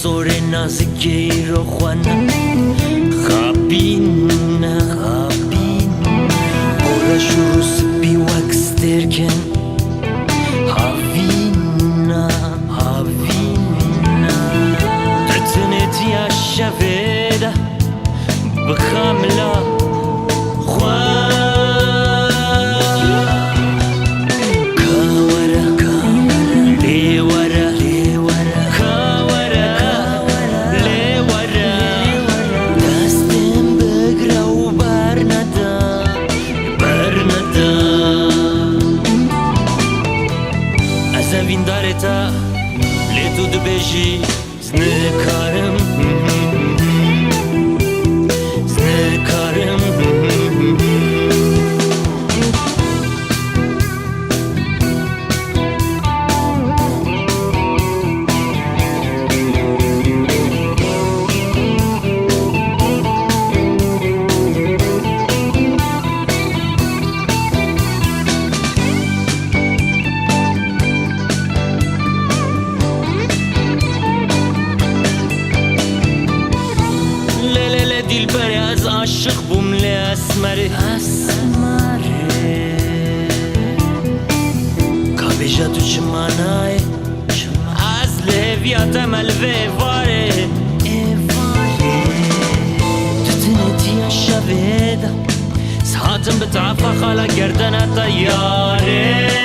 سور نازکی رو خوانم خابینه برش رو سپی وکسترکن هاوینا تتنتی عشویده بخاملا زمین داره تا لیتو دو بشی زنکارم دلبری از عاشق بوم لی اسمره کابیجا تو چمانای از لیویاتم الویواره تتنیتی شویده ساعتم بتعفى خالا گردنه طیاره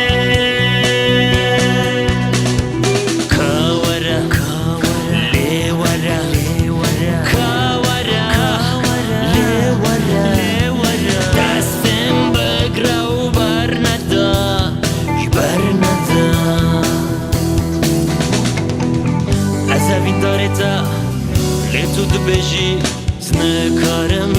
زمین داره تا لیتو دو بجی زنکارم